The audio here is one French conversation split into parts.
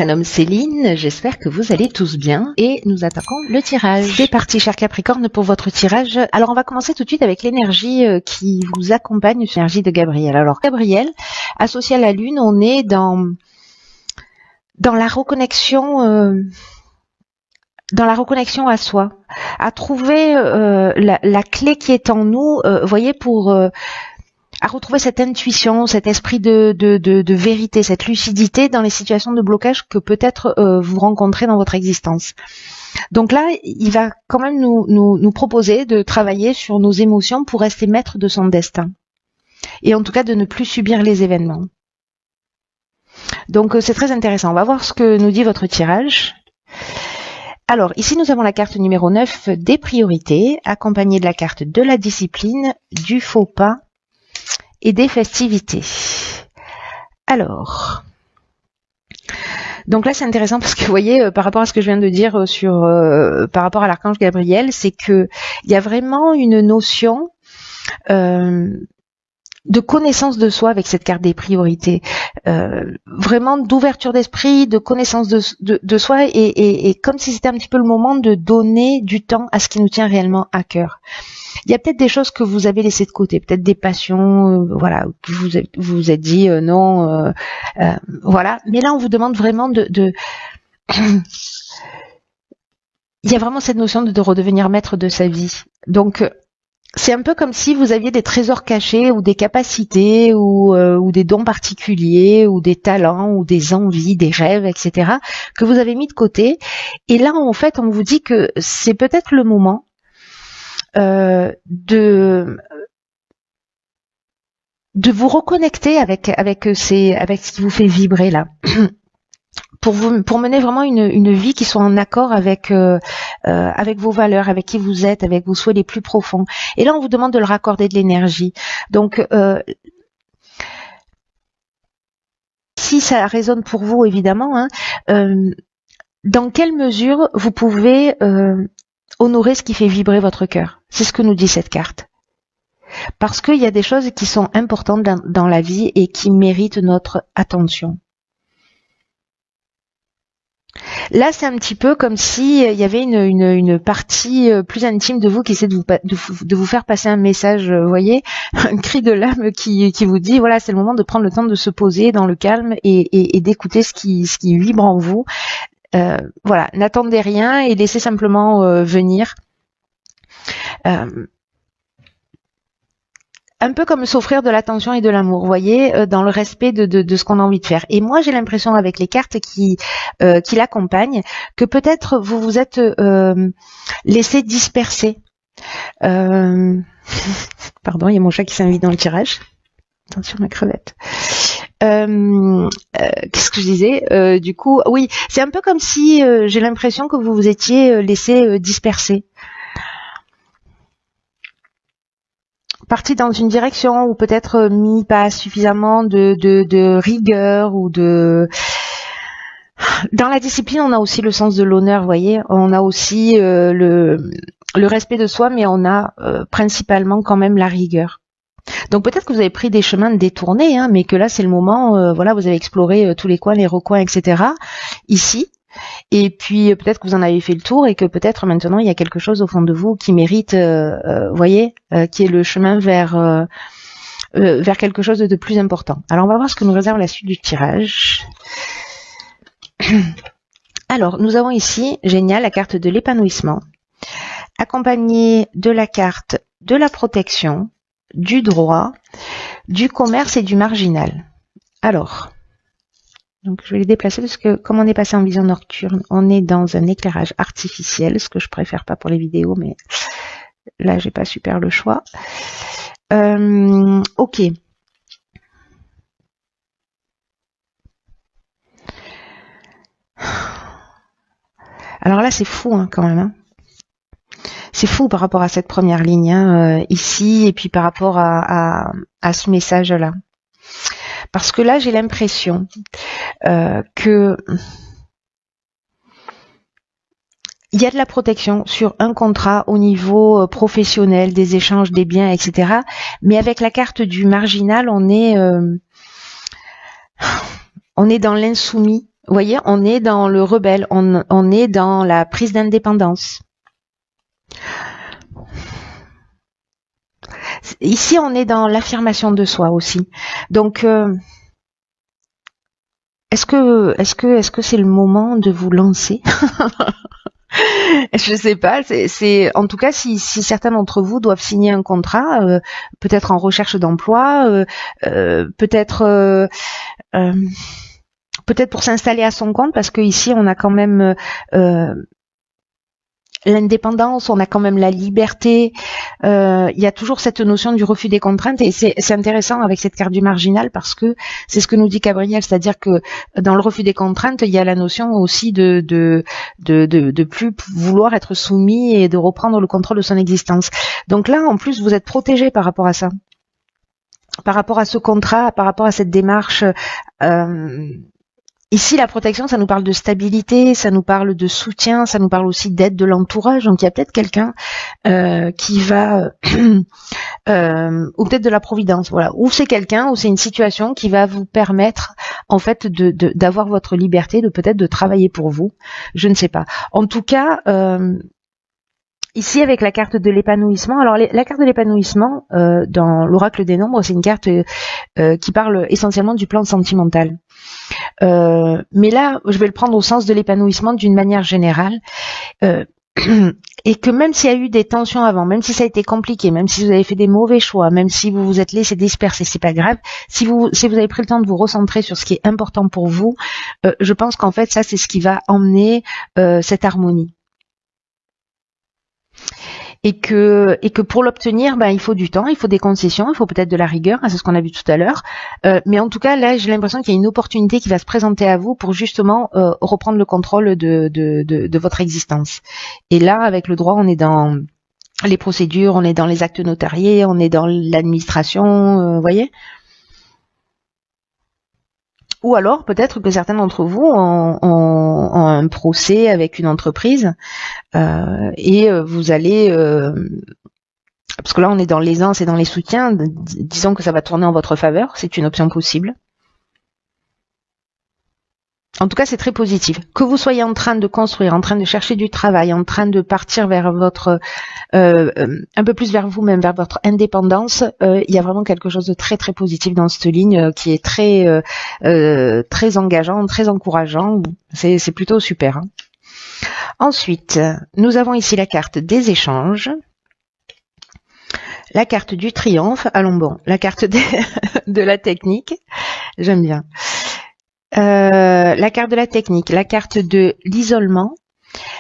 prénomme Céline, j'espère que vous allez tous bien et nous attaquons le tirage. C'est parti cher Capricorne pour votre tirage. Alors on va commencer tout de suite avec l'énergie qui vous accompagne, l'énergie de Gabriel. Alors Gabriel, associé à la Lune, on est dans la reconnexion à soi, à trouver la clé qui est en nous, voyez, pour à retrouver cette intuition, cet esprit de vérité, cette lucidité dans les situations de blocage que peut-être vous rencontrez dans votre existence. Donc là, il va quand même nous proposer de travailler sur nos émotions pour rester maître de son destin. Et en tout cas, de ne plus subir les événements. Donc c'est très intéressant. On va voir ce que nous dit votre tirage. Alors, ici, nous avons la carte numéro 9 des priorités, accompagnée de la carte de la discipline, du faux pas, et des festivités. Alors, donc là c'est intéressant parce que vous voyez, par rapport à ce que je viens de dire par rapport à l'archange Gabriel, c'est que il y a vraiment une notion de connaissance de soi avec cette carte des priorités, vraiment d'ouverture d'esprit, de connaissance de soi et comme si c'était un petit peu le moment de donner du temps à ce qui nous tient réellement à cœur. Il y a peut-être des choses que vous avez laissées de côté, peut-être des passions, voilà, que vous vous êtes dit non, voilà. Mais là, on vous demande vraiment il y a vraiment cette notion de redevenir maître de sa vie. Donc, c'est un peu comme si vous aviez des trésors cachés ou des capacités ou des dons particuliers ou des talents ou des envies, des rêves, etc. que vous avez mis de côté. Et là, en fait, on vous dit que c'est peut-être le moment de vous reconnecter avec ce qui vous fait vibrer là, pour mener vraiment une vie qui soit en accord avec vos valeurs, avec qui vous êtes, avec vos souhaits les plus profonds. Et là, on vous demande de leur accorder de l'énergie. Donc, si ça résonne pour vous, évidemment, hein, dans quelle mesure vous pouvez honorer ce qui fait vibrer votre cœur. C'est ce que nous dit cette carte. Parce qu'il y a des choses qui sont importantes dans la vie et qui méritent notre attention. Là, c'est un petit peu comme si il y avait une partie plus intime de vous qui essaie de vous faire passer un message, vous voyez, un cri de l'âme qui vous dit, voilà, c'est le moment de prendre le temps de se poser dans le calme et d'écouter ce qui vibre en vous. Voilà, n'attendez rien et laissez simplement venir. Un peu comme s'offrir de l'attention et de l'amour, vous voyez, dans le respect de ce qu'on a envie de faire. Et moi, j'ai l'impression avec les cartes qui l'accompagnent que peut-être vous vous êtes laissé disperser. Pardon, il y a mon chat qui s'invite dans le tirage. Attention, ma crevette. Qu'est-ce que je disais, du coup, oui, c'est un peu comme si j'ai l'impression que vous vous étiez laissé disperser, parti dans une direction ou peut-être mis pas suffisamment de rigueur ou de. Dans la discipline, on a aussi le sens de l'honneur, vous voyez, on a aussi le respect de soi, mais on a principalement quand même la rigueur. Donc peut-être que vous avez pris des chemins détournés, hein, mais que là c'est le moment, voilà, vous avez exploré tous les coins, les recoins, etc. ici, et puis peut-être que vous en avez fait le tour et que peut-être maintenant il y a quelque chose au fond de vous qui mérite, voyez, qui est le chemin vers quelque chose de plus important. Alors on va voir ce que nous réserve la suite du tirage. Alors nous avons ici, génial, la carte de l'épanouissement, accompagnée de la carte de la protection, du droit, du commerce et du marginal. Alors, donc je vais les déplacer parce que comme on est passé en vision nocturne, on est dans un éclairage artificiel, ce que je préfère pas pour les vidéos, mais là j'ai pas super le choix. Ok. Alors là c'est fou hein, quand même. Hein. C'est fou par rapport à cette première ligne hein, ici et puis par rapport à ce message-là. Parce que là, j'ai l'impression que il y a de la protection sur un contrat au niveau professionnel, des échanges, des biens, etc. Mais avec la carte du marginal, on est dans l'insoumis Vous voyez, on est dans le rebelle, on est dans la prise d'indépendance. Ici, on est dans l'affirmation de soi aussi. Donc, est-ce que c'est le moment de vous lancer? Je sais pas. C'est en tout cas si certains d'entre vous doivent signer un contrat, peut-être en recherche d'emploi, peut-être peut-être pour s'installer à son compte, parce que ici on a quand même l'indépendance, on a quand même la liberté. Il y a toujours cette notion du refus des contraintes, et c'est intéressant avec cette carte du marginal, parce que c'est ce que nous dit Gabriel, c'est-à-dire que dans le refus des contraintes, il y a la notion aussi de plus vouloir être soumis et de reprendre le contrôle de son existence. Donc là, en plus, vous êtes protégé par rapport à ça, par rapport à ce contrat, par rapport à cette démarche. Ici, la protection, ça nous parle de stabilité, ça nous parle de soutien, ça nous parle aussi d'aide de l'entourage. Donc, il y a peut-être quelqu'un qui va, ou peut-être de la providence, voilà. Ou c'est quelqu'un, ou c'est une situation qui va vous permettre, en fait, d'avoir votre liberté, de peut-être de travailler pour vous. Je ne sais pas. En tout cas, ici, avec la carte de l'épanouissement, alors la carte de l'épanouissement, dans l'oracle des nombres, c'est une carte qui parle essentiellement du plan sentimental. Mais là, je vais le prendre au sens de l'épanouissement d'une manière générale. Et que même s'il y a eu des tensions avant, même si ça a été compliqué, même si vous avez fait des mauvais choix, même si vous vous êtes laissé disperser, c'est pas grave. Si vous avez pris le temps de vous recentrer sur ce qui est important pour vous, je pense qu'en fait, ça, c'est ce qui va emmener cette harmonie. Et que pour l'obtenir, il faut du temps, il faut des concessions, il faut peut-être de la rigueur, c'est ce qu'on a vu tout à l'heure. Mais en tout cas, là, j'ai l'impression qu'il y a une opportunité qui va se présenter à vous pour justement reprendre le contrôle de votre existence. Et là, avec le droit, on est dans les procédures, on est dans les actes notariés, on est dans l'administration, vous voyez. Ou alors, peut-être que certains d'entre vous ont un procès avec une entreprise et vous allez... parce que là, on est dans l'aisance et dans les soutiens. Disons que ça va tourner en votre faveur. C'est une option possible. En tout cas, c'est très positif. Que vous soyez en train de construire, en train de chercher du travail, en train de partir vers votre... un peu plus vers vous-même, vers votre indépendance, il y a vraiment quelque chose de très très positif dans cette ligne qui est très très engageant, très encourageant. C'est plutôt super. Hein. Ensuite, nous avons ici la carte des échanges, la carte du triomphe. Allons bon, la carte de la technique. J'aime bien. La carte de la technique, la carte de l'isolement,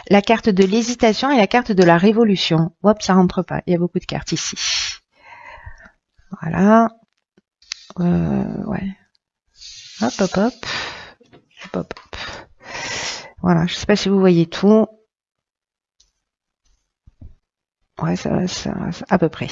la carte de l'hésitation et la carte de la révolution. Hop, ça rentre pas. Il y a beaucoup de cartes ici. Voilà. Ouais. Hop, hop, hop. Hop, hop, hop. Voilà. Je sais pas si vous voyez tout. Ouais, ça à peu près.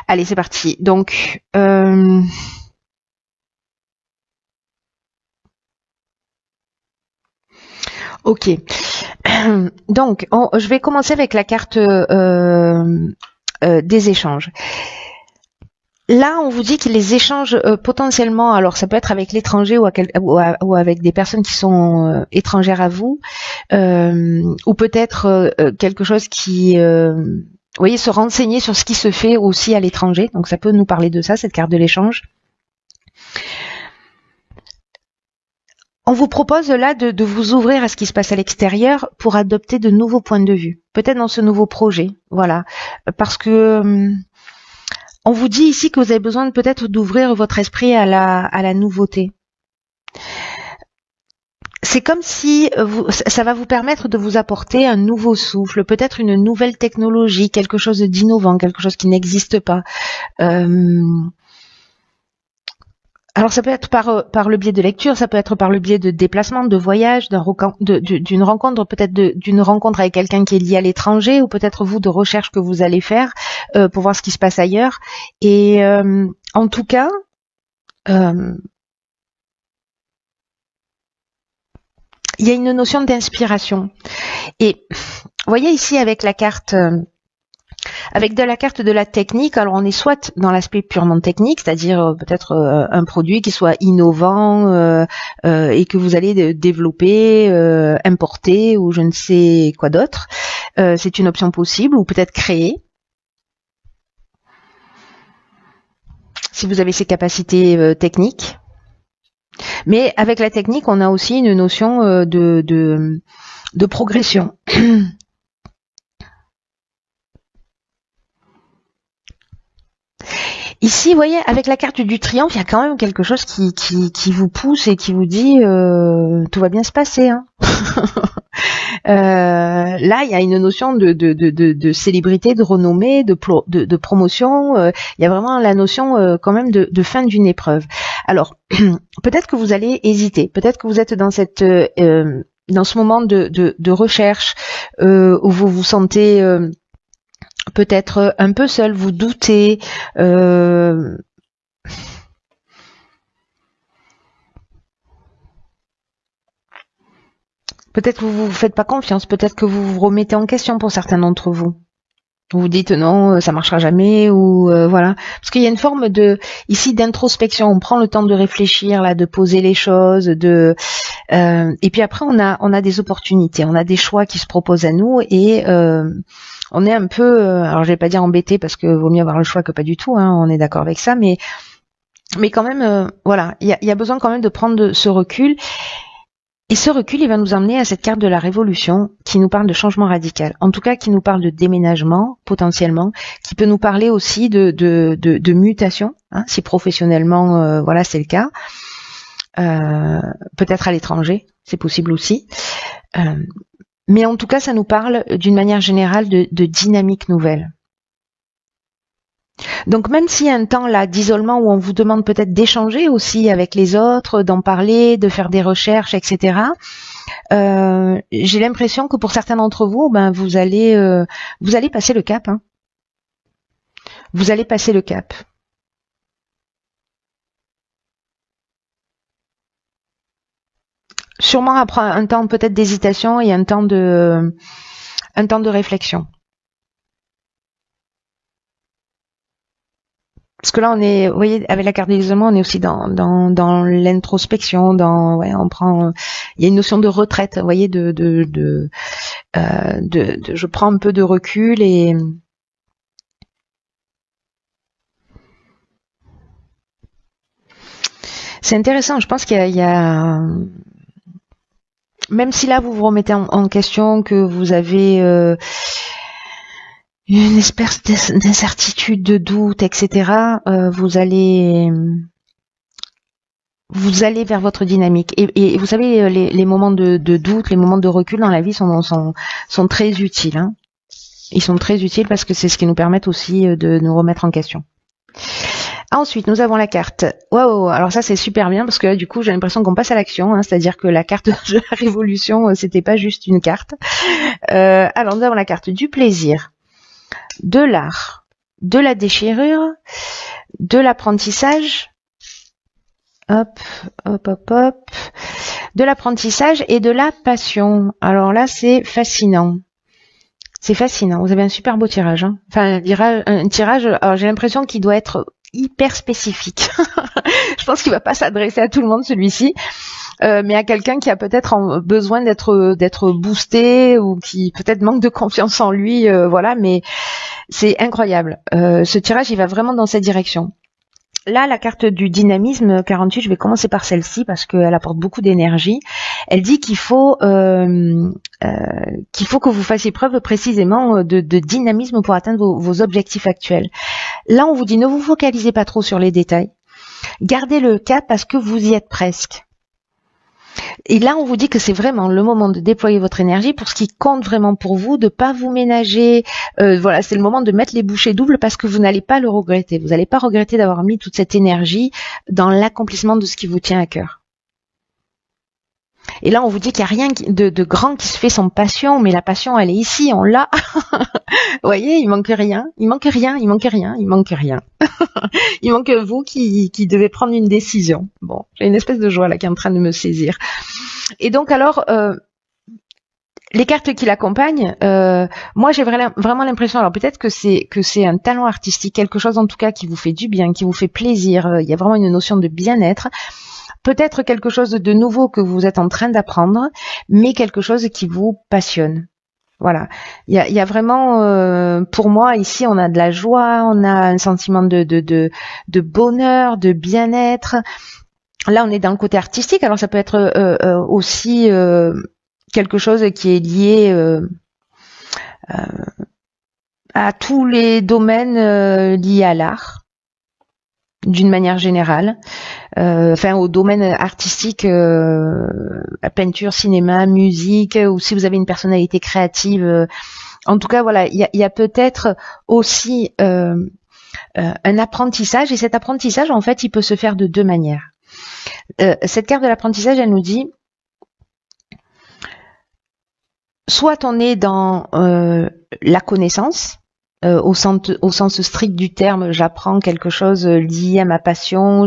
Allez, c'est parti. Donc, ok. Donc, je vais commencer avec la carte des échanges. Là, on vous dit que les échanges potentiellement, alors ça peut être avec l'étranger ou avec des personnes qui sont étrangères à vous, ou peut-être quelque chose qui, vous voyez, se renseigner sur ce qui se fait aussi à l'étranger. Donc ça peut nous parler de ça, cette carte de l'échange. On vous propose là de vous ouvrir à ce qui se passe à l'extérieur pour adopter de nouveaux points de vue, peut-être dans ce nouveau projet, voilà, parce que on vous dit ici que vous avez besoin peut-être d'ouvrir votre esprit à la nouveauté. C'est comme si ça va vous permettre de vous apporter un nouveau souffle, peut-être une nouvelle technologie, quelque chose d'innovant, quelque chose qui n'existe pas. Alors ça peut être par le biais de lecture, ça peut être par le biais de déplacement, de voyage, d'une rencontre, peut-être d'une rencontre avec quelqu'un qui est lié à l'étranger, ou peut-être vous de recherche que vous allez faire pour voir ce qui se passe ailleurs. Et en tout cas, il y a une notion d'inspiration. Et vous voyez ici avec la carte... Avec de la carte de la technique, alors on est soit dans l'aspect purement technique, c'est-à-dire peut-être un produit qui soit innovant et que vous allez développer, importer ou je ne sais quoi d'autre. C'est une option possible, ou peut-être créer, si vous avez ces capacités techniques. Mais avec la technique, on a aussi une notion de progression. Ici, vous voyez, avec la carte du triomphe, il y a quand même quelque chose qui vous pousse et qui vous dit tout va bien se passer. Hein. Là, il y a une notion de célébrité, de renommée, de promotion. Il y a vraiment la notion quand même de fin d'une épreuve. Alors, peut-être que vous allez hésiter. Peut-être que vous êtes dans dans ce moment de recherche où vous vous sentez peut-être un peu seul, vous doutez. Peut-être que vous vous faites pas confiance, peut-être que vous vous remettez en question pour certains d'entre vous. Vous vous dites non, ça marchera jamais, ou voilà. Parce qu'il y a une forme ici d'introspection. On prend le temps de réfléchir, là, de poser les choses, et puis après on a des opportunités, on a des choix qui se proposent à nous, et on est un peu, alors je vais pas dire embêté parce que vaut mieux avoir le choix que pas du tout, hein, on est d'accord avec ça, mais quand même, voilà, il y a besoin quand même de prendre ce recul. Et ce recul, il va nous emmener à cette carte de la révolution qui nous parle de changement radical. En tout cas, qui nous parle de déménagement, potentiellement, qui peut nous parler aussi de mutation, hein, si professionnellement, voilà, c'est le cas. Peut-être à l'étranger, c'est possible aussi. Mais en tout cas, ça nous parle d'une manière générale de dynamique nouvelle. Donc même s'il y a un temps là d'isolement où on vous demande peut-être d'échanger aussi avec les autres, d'en parler, de faire des recherches, etc. J'ai l'impression que pour certains d'entre vous, ben vous allez passer le cap. Hein. Vous allez passer le cap. Sûrement après un temps peut-être d'hésitation et un temps de réflexion. Parce que là, on est, vous voyez, avec la carte de l'isolement, on est aussi dans l'introspection, on prend, il y a une notion de retraite, vous voyez, je prends un peu de recul et c'est intéressant. Je pense qu'il y a, même si là vous vous remettez en question, que vous avez une espèce d'incertitude, de doute, etc. Vous allez vers votre dynamique. Et vous savez, les moments de doute, les moments de recul dans la vie sont très utiles. Hein. Ils sont très utiles parce que c'est ce qui nous permet aussi de nous remettre en question. Ensuite, nous avons la carte. Waouh, alors ça c'est super bien parce que là, du coup, j'ai l'impression qu'on passe à l'action. Hein, c'est-à-dire que la carte de la révolution, c'était pas juste une carte. Alors, nous avons la carte du plaisir, de l'art, de la déchirure, de l'apprentissage, hop, de l'apprentissage et de la passion. Alors là, c'est fascinant. C'est fascinant. Vous avez un super beau tirage. Hein. Enfin, un tirage, alors j'ai l'impression qu'il doit être hyper spécifique. Je pense qu'il va pas s'adresser à tout le monde celui-ci. Mais à quelqu'un qui a peut-être besoin d'être boosté ou qui peut-être manque de confiance en lui, voilà, mais c'est incroyable. Ce tirage, il va vraiment dans cette direction. Là, la carte du dynamisme 48, je vais commencer par celle-ci parce qu'elle apporte beaucoup d'énergie. Elle dit qu'il faut que vous fassiez preuve précisément de dynamisme pour atteindre vos objectifs actuels. Là, on vous dit ne vous focalisez pas trop sur les détails. Gardez le cap parce que vous y êtes presque. Et là, on vous dit que c'est vraiment le moment de déployer votre énergie pour ce qui compte vraiment pour vous, de pas vous ménager. Voilà, c'est le moment de mettre les bouchées doubles parce que vous n'allez pas le regretter. Vous n'allez pas regretter d'avoir mis toute cette énergie dans l'accomplissement de ce qui vous tient à cœur. Et là, on vous dit qu'il n'y a rien de grand qui se fait sans passion, mais la passion, elle est ici, on l'a. Vous voyez, il manque rien. Il manque vous qui devez prendre une décision. Bon, j'ai une espèce de joie là qui est en train de me saisir. Et donc alors, les cartes qui l'accompagnent, moi j'ai vraiment l'impression, alors peut-être que c'est un talent artistique, quelque chose en tout cas qui vous fait du bien, qui vous fait plaisir, il y a vraiment une notion de bien-être, peut-être quelque chose de nouveau que vous êtes en train d'apprendre, mais quelque chose qui vous passionne. Voilà, il y a vraiment, pour moi ici, on a de la joie, on a un sentiment de bonheur, de bien-être. Là, on est dans le côté artistique, alors ça peut être aussi quelque chose qui est lié à tous les domaines liés à l'art, d'une manière générale. Enfin, au domaine artistique, peinture, cinéma, musique, ou si vous avez une personnalité créative. En tout cas, voilà, il y a peut-être aussi un apprentissage, et cet apprentissage, en fait, il peut se faire de deux manières. Cette carte de l'apprentissage, elle nous dit, soit on est dans la connaissance, au sens strict du terme, j'apprends quelque chose lié à ma passion,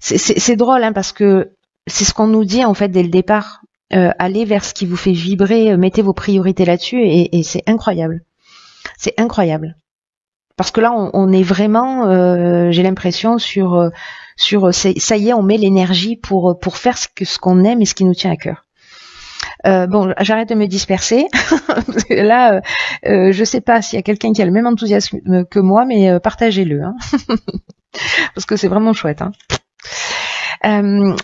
c'est drôle, hein, parce que c'est ce qu'on nous dit en fait dès le départ. Allez vers ce qui vous fait vibrer, mettez vos priorités là-dessus, et c'est incroyable. C'est incroyable. Parce que là, on est vraiment, j'ai l'impression, sur ça y est, on met l'énergie pour faire ce qu'on aime et ce qui nous tient à cœur. Bon, j'arrête de me disperser. Parce que là, je sais pas s'il y a quelqu'un qui a le même enthousiasme que moi, mais partagez-le, hein. Parce que c'est vraiment chouette, hein.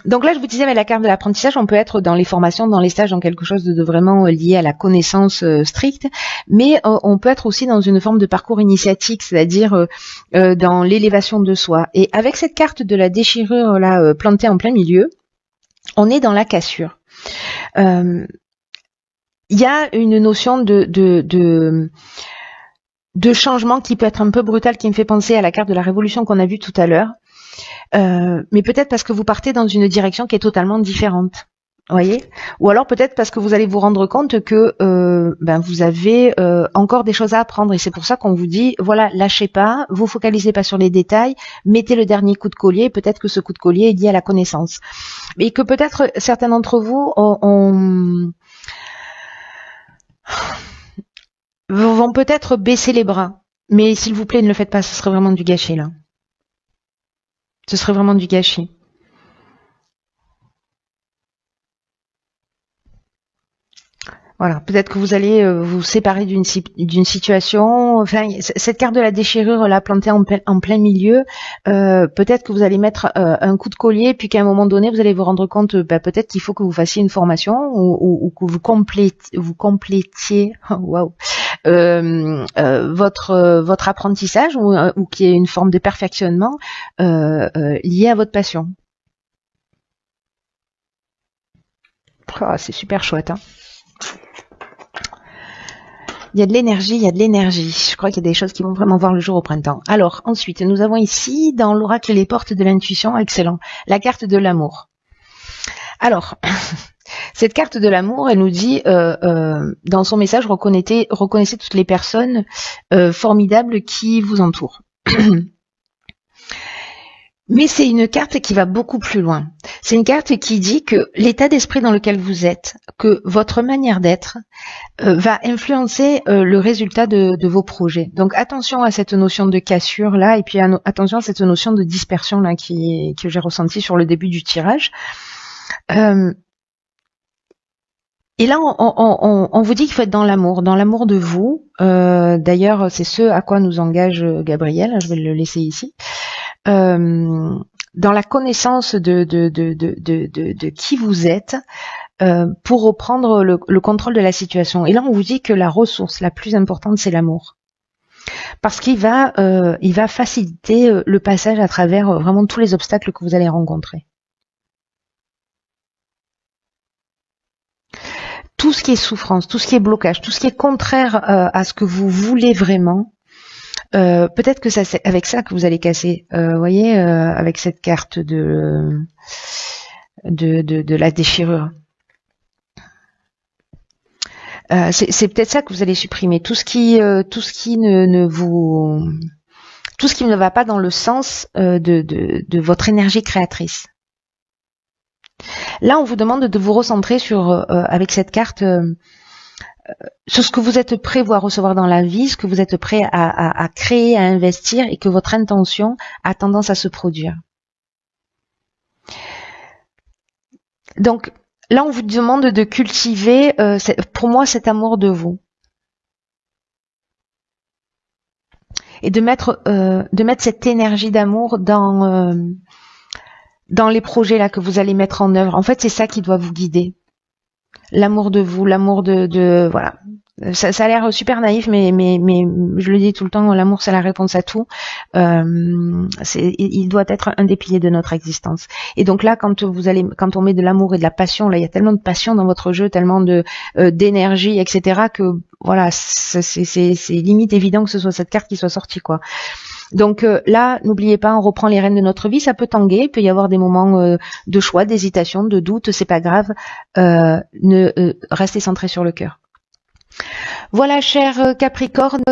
Donc là, je vous disais, avec la carte de l'apprentissage, on peut être dans les formations, dans les stages, dans quelque chose de vraiment lié à la connaissance stricte, mais on peut être aussi dans une forme de parcours initiatique, c'est-à-dire dans l'élévation de soi. Et avec cette carte de la déchirure là plantée en plein milieu, on est dans la cassure. Il y a une notion de changement qui peut être un peu brutal, qui me fait penser à la carte de la révolution qu'on a vue tout à l'heure. Mais peut-être parce que vous partez dans une direction qui est totalement différente, voyez, ou alors peut-être parce que vous allez vous rendre compte que vous avez encore des choses à apprendre, et c'est pour ça qu'on vous dit, voilà, lâchez pas, vous focalisez pas sur les détails, mettez le dernier coup de collier, peut-être que ce coup de collier est lié à la connaissance, mais que peut-être certains d'entre vous vont peut-être baisser les bras, mais s'il vous plaît, ne le faites pas, ce serait vraiment du gâchis là. Ce serait vraiment du gâchis. Voilà, peut-être que vous allez vous séparer d'une situation. Enfin, cette carte de la déchirure là plantée en plein milieu, peut-être que vous allez mettre un coup de collier, puis qu'à un moment donné, vous allez vous rendre compte, peut-être qu'il faut que vous fassiez une formation ou que vous complétiez, waouh, votre apprentissage, ou qu'il y ait une forme de perfectionnement lié à votre passion. Oh, c'est super chouette, hein. Il y a de l'énergie, il y a de l'énergie. Je crois qu'il y a des choses qui vont vraiment voir le jour au printemps. Alors, ensuite, nous avons ici, dans l'oracle Les Portes de l'intuition, excellent, la carte de l'amour. Alors, cette carte de l'amour, elle nous dit, dans son message, reconnaissez toutes les personnes formidables qui vous entourent. Mais c'est une carte qui va beaucoup plus loin. C'est une carte qui dit que l'état d'esprit dans lequel vous êtes, que votre manière d'être, va influencer le résultat de vos projets. Donc attention à cette notion de cassure là, et puis attention à cette notion de dispersion là que j'ai ressentie sur le début du tirage. Et là, on vous dit qu'il faut être dans l'amour de vous. D'ailleurs, c'est ce à quoi nous engage Gabriel. Je vais le laisser ici. Dans la connaissance de qui vous êtes, pour reprendre le contrôle de la situation. Et là, on vous dit que la ressource la plus importante, c'est l'amour. Parce qu'il va faciliter le passage à travers vraiment tous les obstacles que vous allez rencontrer. Tout ce qui est souffrance, tout ce qui est blocage, tout ce qui est contraire à ce que vous voulez vraiment, peut-être que c'est avec ça que vous allez casser. Voyez, avec cette carte de la déchirure. C'est peut-être ça que vous allez supprimer. Tout ce qui ne va pas dans le sens de votre énergie créatrice. Là, on vous demande de vous recentrer sur, avec cette carte, sur ce que vous êtes prêt à recevoir dans la vie, ce que vous êtes prêt à créer, à investir, et que votre intention a tendance à se produire. Donc, là, on vous demande de cultiver, pour moi, cet amour de vous. Et de mettre cette énergie d'amour dans les projets là que vous allez mettre en œuvre. En fait, c'est ça qui doit vous guider. L'amour de vous, l'amour de voilà. Ça a l'air super naïf, mais je le dis tout le temps, l'amour c'est la réponse à tout. Il doit être un des piliers de notre existence. Et donc là, quand on met de l'amour et de la passion, là il y a tellement de passion dans votre jeu, tellement d'énergie, etc. que voilà, c'est limite évident que ce soit cette carte qui soit sortie, quoi. Donc là, n'oubliez pas, on reprend les rênes de notre vie, ça peut tanguer, il peut y avoir des moments de choix, d'hésitation, de doute, c'est pas grave. Restez centré sur le cœur. Voilà, cher Capricorne.